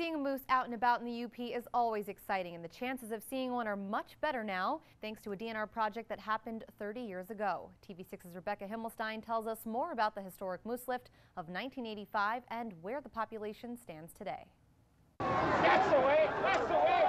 Seeing a moose out and about in the UP is always exciting, and the chances of seeing one are much better now thanks to a DNR project that happened 30 years ago. TV6's Rebecca Himmelstein tells us more about the historic moose lift of 1985 and where the population stands today. That's the way! That's the way!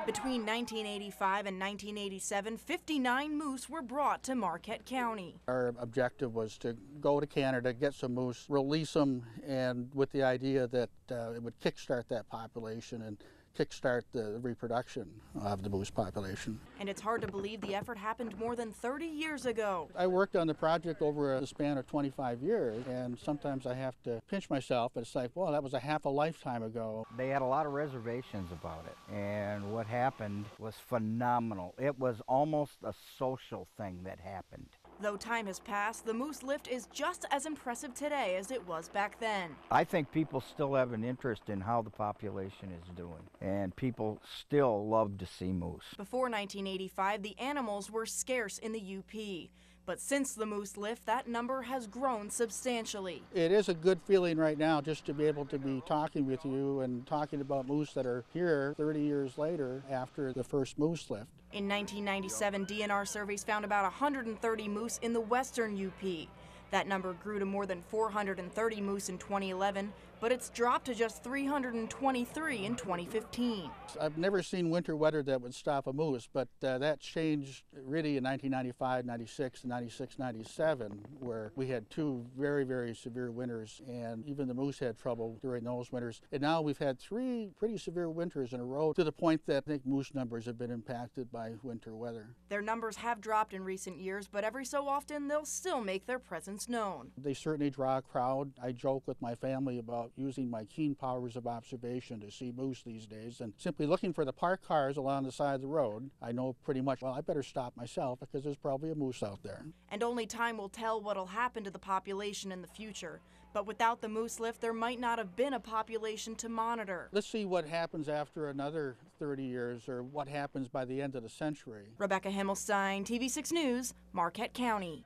Between 1985 and 1987, 59 moose were brought to Marquette County. Our objective was to go to Canada, get some moose, release them, and with the idea that it would kickstart that population and kickstart the reproduction of the moose population. And it's hard to believe the effort happened more than 30 years ago. I worked on the project over a span of 25 years, and sometimes I have to pinch myself, but it's like, well, that was a half a lifetime ago. They had a lot of reservations about it, and what happened was phenomenal. It was almost a social thing that happened. Though time has passed, the moose lift is just as impressive today as it was back then. I think people still have an interest in how the population is doing, and people still love to see moose. Before 1985, the animals were scarce in the UP. But since the moose lift, that number has grown substantially. It is a good feeling right now just to be able to be talking with you and talking about moose that are here 30 years later after the first moose lift. In 1997, DNR surveys found about 130 moose in the western UP. That number grew to more than 430 moose in 2011, but it's dropped to just 323 in 2015. I've never seen winter weather that would stop a moose, but that changed really in 1995, 96, and 96, 97, where we had two very, very severe winters, and even the moose had trouble during those winters. And now we've had three pretty severe winters in a row, to the point that I think moose numbers have been impacted by winter weather. Their numbers have dropped in recent years, but every so often they'll still make their presence known. They certainly draw a crowd. I joke with my family about using my keen powers of observation to see moose these days, and simply looking for the parked cars along the side of the road, I know pretty much, well, I better stop myself because there's probably a moose out there. And only time will tell what'll happen to the population in the future. But without the moose lift, there might not have been a population to monitor. Let's see what happens after another 30 years, or what happens by the end of the century. Rebecca Himmelstein, TV6 News, Marquette County.